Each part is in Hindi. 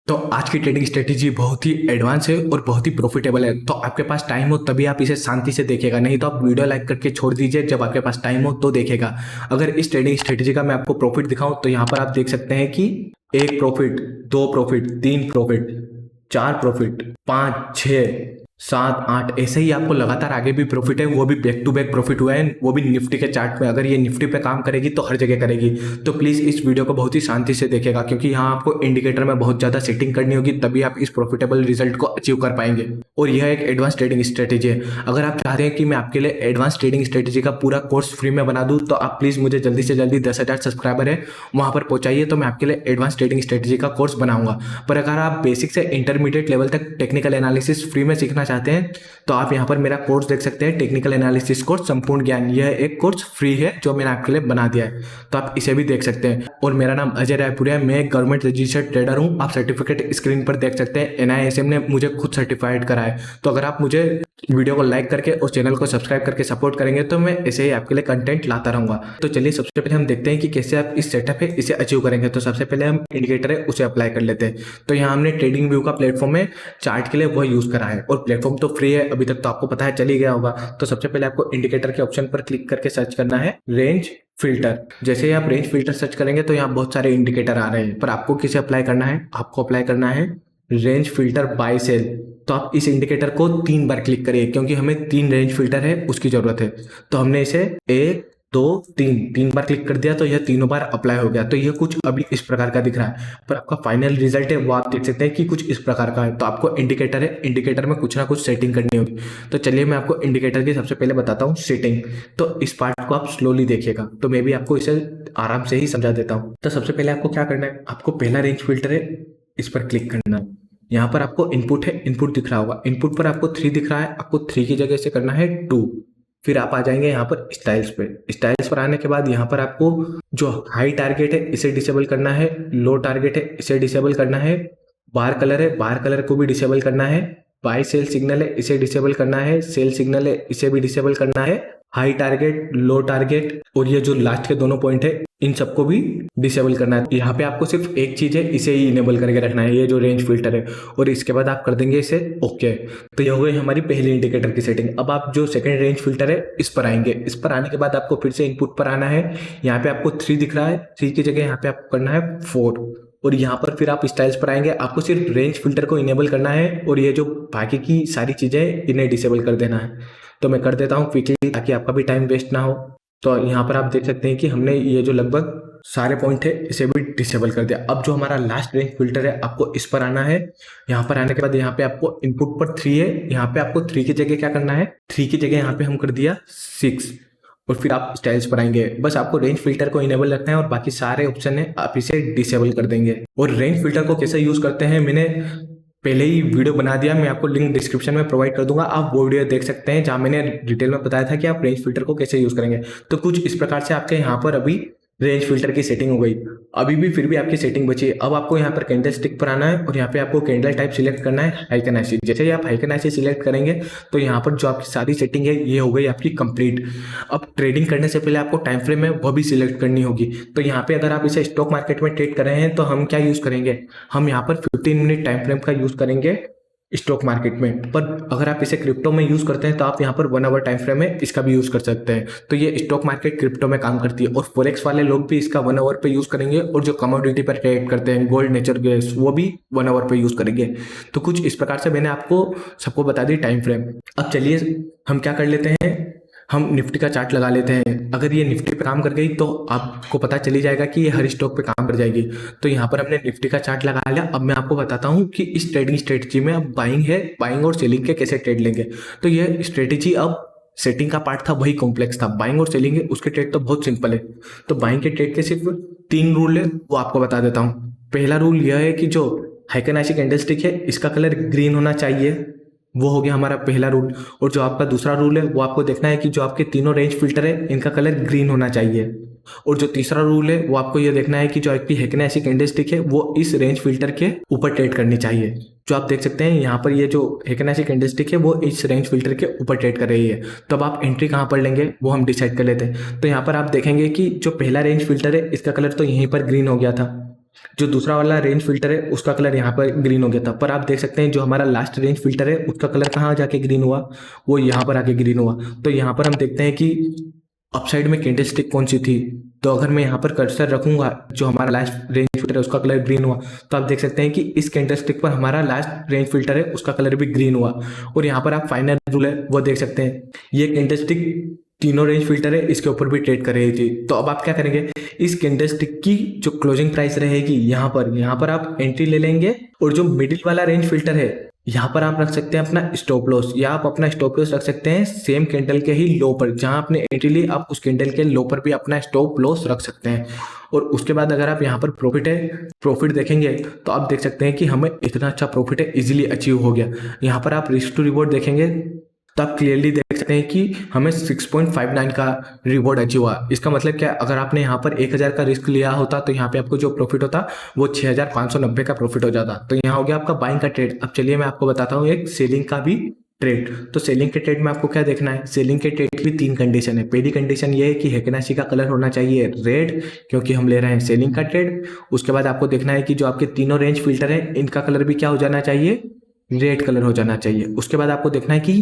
तो आज की ट्रेडिंग स्ट्रेटेजी बहुत ही एडवांस है और बहुत ही प्रॉफिटेबल है। तो आपके पास टाइम हो तभी आप इसे शांति से देखेगा, नहीं तो आप वीडियो लाइक करके छोड़ दीजिए। जब आपके पास टाइम हो तो देखेगा। अगर इस ट्रेडिंग स्ट्रेटेजी का मैं आपको प्रॉफिट दिखाऊं तो यहाँ पर आप देख सकते हैं कि 1 प्रॉफिट, 2 प्रॉफिट, 3 प्रॉफिट, 4 प्रॉफिट, 5, 6, 7, 8 ऐसे ही आपको लगातार आगे भी प्रॉफिट है। वो भी बैक टू बैक प्रॉफिट हुआ है, वो भी निफ्टी के चार्ट में। अगर ये निफ्टी पे काम करेगी तो हर जगह करेगी। तो प्लीज इस वीडियो को बहुत ही शांति से देखेगा, क्योंकि यहाँ आपको इंडिकेटर में बहुत ज्यादा सेटिंग करनी होगी, तभी आप इस प्रॉफिटेबल रिजल्ट को अचीव कर पाएंगे। और यह एक एडवांस ट्रेडिंग स्ट्रेटेजी है। अगर आप चाहते हैं कि मैं आपके लिए एडवांस ट्रेडिंग स्ट्रेटेजी का पूरा कोर्स फ्री में बना दूं, तो आप प्लीज मुझे जल्दी से जल्दी 10,000 सब्सक्राइबर है वहां पर पहुंचाइए, तो मैं आपके लिए एडवांस ट्रेडिंग स्ट्रेटेजी का कोर्स बनाऊंगा। पर अगर आप बेसिक से इंटरमीडिएट लेवल तक टेक्निकल एनालिसिस फ्री में सीखना चाहते हैं तो आप यहाँ पर मेरा कोर्स देख सकते हैं, टेक्निकल एनालिसिस कोर्स संपूर्ण ज्ञान। यह एक कोर्स फ्री है जो मैंने आपके लिए बना दिया है, तो आप इसे भी देख सकते हैं। और मेरा नाम अजय रायपुरिया है, मैं एक गवर्नमेंट रजिस्टर्ड ट्रेडर हूँ। आप सर्टिफिकेट स्क्रीन पर देख सकते हैं, NISM ने मुझे खुद सर्टिफाइड करा है। तो अगर आप मुझे वीडियो को लाइक करके और चैनल को सब्सक्राइब करके सपोर्ट करेंगे तो मैं ऐसे ही आपके लिए कंटेंट लाता रहूंगा। तो चलिए सबसे पहले हम देखते हैं कि कैसे आप इस सेटअप है इसे अचीव करेंगे। तो सबसे पहले हम इंडिकेटर है उसे अप्लाई कर लेते हैं। तो यहाँ हमने ट्रेडिंग व्यू का प्लेटफॉर्म है चार्ट के लिए वह यूज करा है, और प्लेटफॉर्म तो फ्री है, अभी तक तो आपको पता है, चल ही गया होगा। तो सबसे पहले आपको इंडिकेटर के ऑप्शन पर क्लिक करके सर्च करना है रेंज फिल्टर। जैसे ही आप रेंज फिल्टर सर्च करेंगे तो यहाँ बहुत सारे इंडिकेटर आ रहे हैं, पर आपको किसे अप्लाई करना है? आपको अप्लाई करना है रेंज फिल्टर बाय सेल। तो आप इस इंडिकेटर को 3 बार क्लिक करिए, क्योंकि हमें 3 रेंज फिल्टर है उसकी जरूरत है। तो हमने इसे 1, 2, 3 बार क्लिक कर दिया, तो यह तीनों बार अप्लाई हो गया। तो यह कुछ अभी इस प्रकार का दिख रहा है, पर आपका फाइनल रिजल्ट है वो आप देख सकते हैं कि कुछ इस प्रकार का है। तो आपको इंडिकेटर है, इंडिकेटर में कुछ ना कुछ सेटिंग करनी होगी। तो चलिए मैं आपको इंडिकेटर की सबसे पहले बताता हूँ सेटिंग। तो इस पार्ट को आप स्लोली देखिएगा, तो मैं भी आपको इसे आराम से ही समझा देता हूँ। तो सबसे पहले आपको क्या करना है, आपको पहला रेंज फिल्टर है इस पर क्लिक करना है। यहाँ पर आपको इनपुट है, इनपुट दिख रहा होगा, इनपुट पर आपको 3 दिख रहा है, आपको 3 की जगह से करना है 2। फिर आप आ जाएंगे यहाँ पर स्टाइल्स पे। स्टाइल्स पर आने के बाद यहाँ पर आपको जो हाई टारगेट है इसे डिसेबल करना है, लो टारगेट है इसे डिसेबल करना है, बार कलर है बार कलर को भी डिसेबल करना है, बाय सेल सिग्नल है इसे डिसेबल करना है, सेल सिग्नल है इसे भी डिसेबल करना है, हाई टारगेट, लो टारगेट और ये जो लास्ट के दोनों पॉइंट है इन सबको भी डिसेबल करना है। यहाँ पे आपको सिर्फ एक चीज है, इसे ही इनेबल करके रखना है, ये जो रेंज फिल्टर है, और इसके बाद आप कर देंगे इसे ओके। तो ये हो गई हमारी पहली इंडिकेटर की सेटिंग। अब आप जो सेकंड रेंज फिल्टर है इस पर आएंगे। इस पर आने के बाद आपको फिर से इनपुट पर आना है। यहाँ पे आपको 3 दिख रहा है, 3 की जगह यहाँ पे आपको करना है 4, और यहाँ पर फिर आप स्टाइल्स पर आएंगे। आपको सिर्फ रेंज फिल्टर को इनेबल करना है, और ये जो बाकी की सारी चीजें इन्हें डिसेबल कर देना है। तो मैं कर देता हूँ क्विकली, ताकि आपका भी टाइम वेस्ट ना हो। तो यहाँ पर आप देख सकते हैं कि हमने ये जो लगभग सारे पॉइंट है इसे भी डिसेबल कर दिया। अब जो हमारा लास्ट रेंज फिल्टर है आपको इस पर आना है। यहाँ पर आने के बाद यहाँ पे आपको इनपुट पर 3 है, यहाँ पे आपको 3 की जगह क्या करना है, 3 की जगह यहाँ पे हम कर दिया 6, और फिर आप स्टाइल्स पर आएंगे। बस आपको रेंज फिल्टर को इनेबल रखना है और बाकी सारे ऑप्शन है आप इसे डिसेबल कर देंगे। और रेंज फिल्टर को कैसे यूज करते हैं मैंने पहले ही वीडियो बना दिया, मैं आपको लिंक डिस्क्रिप्शन में प्रोवाइड कर दूंगा, आप वो वीडियो देख सकते हैं जहां मैंने डिटेल में बताया था कि आप रेंज फिल्टर को कैसे यूज करेंगे। तो कुछ इस प्रकार से आपके यहाँ पर अभी रेंज फिल्टर की सेटिंग हो गई। अभी भी फिर भी आपकी सेटिंग बची है। अब आपको यहाँ पर कैंडल स्टिक पर आना है, और यहाँ पे आपको कैंडल टाइप सिलेक्ट करना है हाइकेनाइसी। जैसे ही आप हाइकेनाइसी सिलेक्ट करेंगे तो यहाँ पर जो आपकी सारी सेटिंग है ये हो गई आपकी कंप्लीट। अब ट्रेडिंग करने से पहले आपको टाइम फ्रेम है वह भी सिलेक्ट करनी होगी। तो यहाँ पे अगर आप इसे स्टॉक मार्केट में ट्रेड कर रहे हैं तो हम क्या यूज करेंगे, हम यहाँ पर 15 मिनट टाइम फ्रेम का यूज करेंगे स्टॉक मार्केट में। पर अगर आप इसे क्रिप्टो में यूज करते हैं तो आप यहाँ पर 1 आवर टाइम फ्रेम है इसका भी यूज कर सकते हैं। तो ये स्टॉक मार्केट क्रिप्टो में काम करती है, और फॉरेक्स वाले लोग भी इसका 1 आवर पे यूज करेंगे, और जो कमोडिटी पर ट्रेड करते हैं गोल्ड, नेचर गैस, वो भी 1 आवर पे यूज करेंगे। तो कुछ इस प्रकार से मैंने आपको सबको बता दी टाइम फ्रेम। अब चलिए हम क्या कर लेते हैं, हम निफ्टी का चार्ट लगा लेते हैं। अगर ये निफ्टी पे काम कर गई तो आपको पता चली जाएगा कि ये हर स्टॉक पे काम कर जाएगी। तो यहाँ पर हमने निफ्टी का चार्ट लगा लिया। अब मैं आपको बताता हूँ कि इस ट्रेडिंग स्ट्रेटेजी में अब बाइंग है, बाइंग और सेलिंग के कैसे ट्रेड लेंगे। तो ये स्ट्रेटेजी अब सेटिंग का पार्ट था वही कॉम्प्लेक्स था, बाइंग और सेलिंग है उसके ट्रेड तो बहुत सिंपल है। तो बाइंग के ट्रेड के सिर्फ 3 रूल है, वो आपको बता देता हूँ। पहला रूल यह है कि जो हाइकेनाइसी कैंडलस्टिक है इसका कलर ग्रीन होना चाहिए, वो हो गया हमारा पहला रूल। और जो आपका दूसरा रूल है वो आपको देखना है कि जो आपके तीनों रेंज फिल्टर है इनका कलर ग्रीन होना चाहिए। और जो तीसरा रूल है वो आपको ये देखना है कि जो आपकी हाइकेनाइसी कैंडलस्टिक है वो इस रेंज फिल्टर के ऊपर ट्रेड करनी चाहिए। जो आप देख सकते हैं यहाँ पर ये जो हाइकेनाइसी कैंडलस्टिक है वो इस रेंज फिल्टर के ऊपर ट्रेड कर रही है। तो अब आप एंट्री कहाँ पर लेंगे वो हम डिसाइड कर लेते हैं। तो यहाँ पर आप देखेंगे कि जो पहला रेंज फिल्टर है इसका कलर तो यहीं पर ग्रीन हो गया था, जो दूसरा वाला रेंज फिल्टर है उसका कलर यहाँ पर ग्रीन हो गया था, पर आप देख सकते हैं जो हमारा लास्ट रेंज फिल्टर है उसका कलर कहाँ जाके ग्रीन हुआ, वो यहाँ पर आके ग्रीन हुआ। तो यहाँ पर हम देखते हैं कि अपसाइड में कैंडल स्टिक कौन सी थी। तो अगर मैं यहाँ पर कर्सर रखूंगा, जो हमारा लास्ट रेंज फिल्टर है उसका कलर ग्रीन हुआ, तो आप देख सकते हैं कि इस कैंडल स्टिक पर हमारा लास्ट रेंज फिल्टर है उसका कलर भी ग्रीन हुआ। और यहाँ पर आप फाइनल रूल है वो देख सकते हैं, ये कैंडल स्टिक तीनों रेंज फिल्टर है इसके ऊपर भी ट्रेड कर रही थी। तो अब आप क्या करेंगे, इस कैंडल स्टिक की जो क्लोजिंग प्राइस रहेगी यहाँ पर आप एंट्री ले लेंगे, और जो मिडिल वाला रेंज फिल्टर है यहाँ पर आप रख सकते हैं अपना स्टॉप लॉस, या आप अपना स्टॉप लॉस रख सकते हैं सेम कैंडल के ही लो पर, जहां आपने एंट्री ली आप उस कैंडल के लो पर भी अपना स्टॉप लॉस रख सकते हैं। और उसके बाद अगर आप यहाँ पर प्रॉफिट देखेंगे तो आप देख सकते हैं कि हमें इतना अच्छा प्रॉफिट है इजीली अचीव हो गया। यहाँ पर आप रिस्क टू रिवॉर्ड देखेंगे तो आप क्लियरली देख सकते हैं कि हमें 6.59 का रिवॉर्ड अचीव हुआ। इसका मतलब क्या, अगर आपने यहाँ पर 1000 का रिस्क लिया होता तो यहाँ पे आपको जो प्रॉफिट होता वो 6590 का प्रॉफिट हो जाता। तो यहाँ हो गया आपका बाइंग का ट्रेड। अब चलिए मैं आपको बताता हूँ एक सेलिंग का भी ट्रेड। तो सेलिंग के ट्रेड में आपको क्या देखना है, सेलिंग के ट्रेड की 3 कंडीशन है। पहली कंडीशन ये है कि हेकेनाशी का कलर होना चाहिए रेड, क्योंकि हम ले रहे हैं सेलिंग का ट्रेड। उसके बाद आपको देखना है कि जो आपके तीनों रेंज फिल्टर है इनका कलर भी क्या हो जाना चाहिए, रेड कलर हो जाना चाहिए। उसके बाद आपको देखना है कि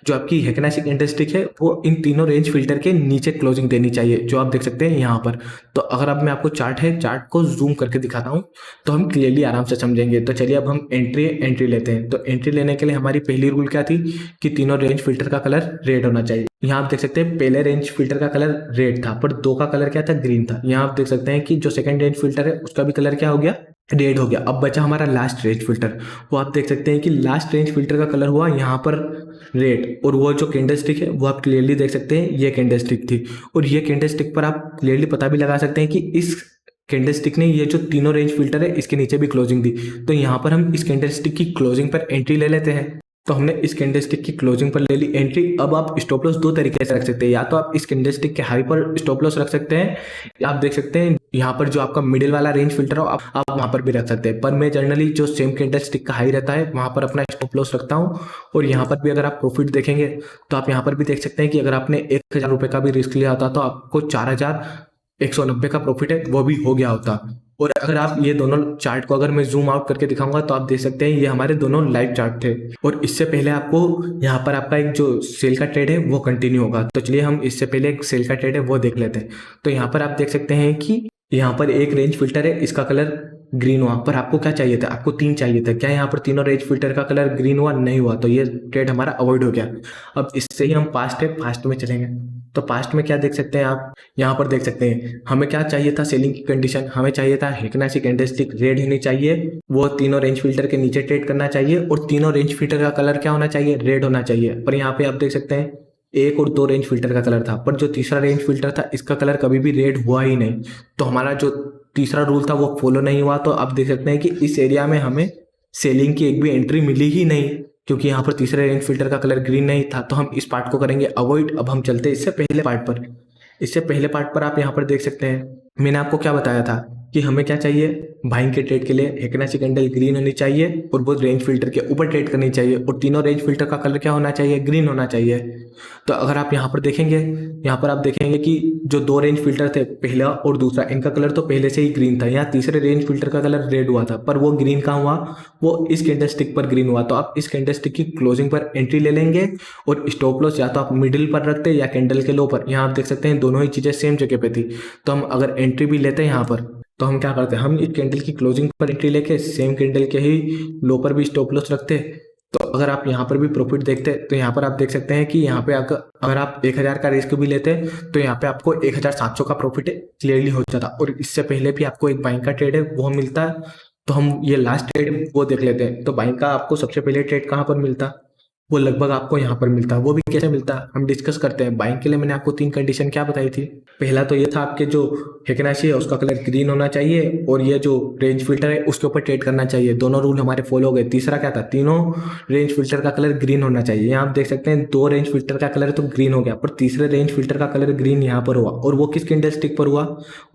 जो आपकी हेकेनाशी कैंडलस्टिक है वो इन तीनों रेंज फिल्टर के नीचे क्लोजिंग देनी चाहिए, जो आप देख सकते हैं यहाँ पर। तो अगर अब मैं आपको चार्ट को जूम करके दिखाता हूँ तो हम क्लियरली आराम से समझेंगे। तो चलिए अब हम एंट्री लेते हैं। तो एंट्री लेने के लिए हमारी पहली रूल क्या थी कि तीनों रेंज फिल्टर का कलर रेड होना चाहिए। यहाँ आप देख सकते हैं पहले रेंज फिल्टर का कलर रेड था, पर 2 का कलर क्या था, ग्रीन था। यहाँ आप देख सकते हैं कि जो सेकंड रेंज फिल्टर है उसका भी कलर क्या हो गया, रेड हो गया। अब बचा हमारा लास्ट रेंज फिल्टर, वो आप देख सकते हैं कि लास्ट रेंज फिल्टर का कलर हुआ यहाँ पर रेड, और वो जो कैंडल स्टिक है वो आप क्लियरली देख सकते हैं ये कैंडल स्टिक थी। और ये कैंडल स्टिक पर आप क्लियरली पता भी लगा सकते हैं कि इस कैंडल स्टिक ने ये जो तीनों रेंज फिल्टर है इसके नीचे भी क्लोजिंग दी। तो यहाँ पर हम इस कैंडल स्टिक की क्लोजिंग पर एंट्री ले लेते हैं। तो हमने इस कैंडल स्टिक की क्लोजिंग पर ले ली एंट्री। अब आप स्टॉप लॉस 2 तरीके से रख सकते हैं, या तो आप इस कैंडल स्टिक के हाई पर स्टॉप लॉस रख सकते हैं, या आप देख सकते हैं यहाँ पर जो आपका मिडिल वाला रेंज फिल्टर हो आप वहां पर भी रख सकते हैं। पर मैं जनरली जो सेम कैंडल स्टिक का हाई रहता है वहां पर अपना स्टॉप लॉस रखता हूँ। और यहाँ पर भी अगर आप प्रॉफिट देखेंगे तो आप यहाँ पर भी देख सकते हैं कि अगर आपने 1000 रुपये का भी रिस्क लिया होता तो आपको 4190 का प्रॉफिट है वो भी हो गया होता। और अगर आप ये दोनों चार्ट को अगर मैं जूम आउट करके दिखाऊंगा तो आप देख सकते हैं ये हमारे दोनों लाइव चार्ट थे। और इससे पहले आपको यहाँ पर आपका एक जो सेल का ट्रेड है वो कंटिन्यू होगा। तो चलिए हम इससे पहले एक सेल का ट्रेड है वो देख लेते हैं। तो यहाँ पर आप देख सकते हैं कि यहाँ पर एक रेंज फिल्टर है इसका कलर ग्रीन हुआ, पर आपको क्या चाहिए था, आपको 3 चाहिए था। क्या यहाँ पर तीनों रेंज फिल्टर का कलर ग्रीन हुआ, नहीं हुआ। तो ये ट्रेड हमारा अवॉइड हो गया। अब इससे ही हम फास्ट में चलेंगे। तो फास्ट में क्या देख सकते हैं आप, यहाँ पर देख सकते हैं हमें क्या चाहिए था, सेलिंग की कंडीशन हमें चाहिए था हेकेनाशी कैंडलस्टिक रेड होनी चाहिए, वो तीनों रेंज फिल्टर के नीचे ट्रेड करना चाहिए, और तीनों रेंज फिल्टर का कलर क्या होना चाहिए, रेड होना चाहिए। पर यहाँ पे आप देख सकते हैं 1 और 2 रेंज फिल्टर का कलर था, पर जो तीसरा रेंज फिल्टर था इसका कलर कभी भी रेड हुआ ही नहीं। तो हमारा जो तीसरा रूल था वो फॉलो नहीं हुआ। तो आप देख सकते हैं कि इस एरिया में हमें सेलिंग की एक भी एंट्री मिली ही नहीं, क्योंकि यहाँ पर तीसरे रेंज फिल्टर का कलर ग्रीन नहीं था। तो हम इस पार्ट को करेंगे अवॉइड। अब हम चलते हैं इससे पहले पार्ट पर। इससे पहले पार्ट पर आप यहाँ पर देख सकते हैं मैंने आपको क्या बताया था कि हमें क्या चाहिए, बाइंग के ट्रेड के लिए हेकेनाशी कैंडल ग्रीन होनी चाहिए और वो रेंज फिल्टर के ऊपर ट्रेड करनी चाहिए, और तीनों रेंज फिल्टर का कलर क्या होना चाहिए, ग्रीन होना चाहिए। तो अगर आप यहाँ पर देखेंगे, यहाँ पर आप देखेंगे कि जो 2 रेंज फिल्टर थे पहला और दूसरा, इनका कलर तो पहले से ही ग्रीन था। यहाँ तीसरे रेंज फिल्टर का कलर रेड हुआ था, पर वो ग्रीन कहाँ हुआ, वो इस कैंडल स्टिक पर ग्रीन हुआ। तो आप इस कैंडल स्टिक की क्लोजिंग पर एंट्री ले लेंगे, और स्टॉप लॉस या तो आप मिडिल पर रखते या कैंडल के लो पर। यहाँ आप देख सकते हैं दोनों ही चीजें सेम जगह पे थी। तो हम अगर एंट्री भी लेते हैं यहाँ पर, तो हम क्या करते हैं, हम इस कैंडल की क्लोजिंग पर एंट्री लेके सेम कैंडल के ही लो पर भी स्टॉप लॉस रखते। तो अगर आप यहाँ पर भी प्रॉफिट देखते तो यहाँ पर आप देख सकते हैं कि यहाँ पे अगर आप 1000 का रिस्क भी लेते तो यहाँ पे आपको 1700 का प्रॉफिट क्लियरली हो जाता। और इससे पहले भी आपको एक बाइंग का ट्रेड है वो मिलता। तो हम ये लास्ट ट्रेड वो देख लेते हैं। तो बाइंग का आपको सबसे पहले ट्रेड कहाँ पर मिलता, वो लगभग आपको यहाँ पर मिलता। वो भी कैसे मिलता हम डिस्कस करते हैं। बाइंग के लिए मैंने आपको 3 कंडीशन क्या बताई थी। पहला तो ये था आपके जो हेकेनाशी है उसका कलर ग्रीन होना चाहिए, और ये जो रेंज फिल्टर है उसके ऊपर ट्रेड करना चाहिए। दोनों रूल हमारे फॉलो हो गए। तीसरा क्या था, तीनों रेंज फिल्टर का कलर ग्रीन होना चाहिए। यहाँ आप देख सकते हैं 2 रेंज फिल्टर का कलर तो ग्रीन हो गया, पर तीसरे रेंज फिल्टर का कलर ग्रीन यहाँ पर हुआ, और वो किस कैंडल स्टिक पर हुआ,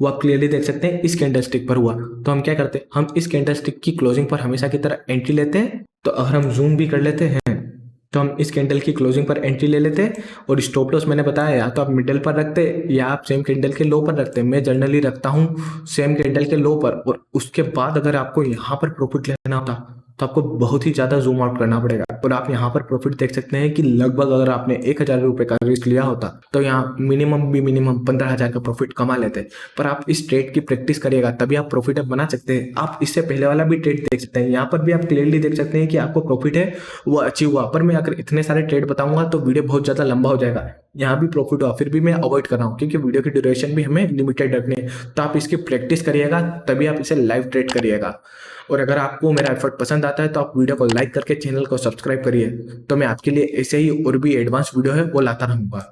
वो आप क्लियरली देख सकते हैं इस कैंडल स्टिक पर हुआ। तो हम क्या करते हैं, हम इस कैंडल स्टिक की क्लोजिंग पर हमेशा की तरह एंट्री लेते हैं। तो अगर हम जूम भी कर लेते हैं तो हम इस कैंडल की क्लोजिंग पर एंट्री ले लेते और स्टॉप लॉस मैंने बताया या तो आप मिडल पर रखते या आप सेम कैंडल के लो पर रखते। मैं जनरली रखता हूँ सेम कैंडल के लो पर, और उसके बाद अगर आपको यहाँ पर प्रॉफिट लेना होता तो आपको बहुत ही ज़्यादा जूम आउट करना पड़ेगा। और आप यहाँ पर प्रॉफिट देख सकते हैं कि लगभग अगर आपने 1,000 रुपये का रिस्क लिया होता तो यहाँ मिनिमम 15,000 का प्रॉफिट कमा लेते। पर आप इस ट्रेड की प्रैक्टिस करिएगा तभी आप प्रॉफिट बना सकते हैं। आप इससे पहले वाला भी ट्रेड देख सकते हैं, यहाँ पर भी आप क्लियरली देख सकते हैं कि आपको प्रॉफिट है वो अचीव हुआ। पर मैं अगर इतने सारे ट्रेड बताऊंगा तो वीडियो बहुत ज़्यादा लंबा हो जाएगा। यहाँ भी प्रॉफिट हुआ, फिर भी मैं अवॉइड कर रहा हूँ क्योंकि वीडियो की ड्यूरेशन भी हमें लिमिटेड रखनी है। तो आप इसकी प्रैक्टिस करिएगा तभी आप इसे लाइव ट्रेड करिएगा। और अगर आपको मेरा एफर्ट पसंद आता है तो आप वीडियो को लाइक करके चैनल को सब्सक्राइब करिए। तो मैं आपके लिए ऐसे ही और भी एडवांस वीडियो है वो लाता रहूँगा।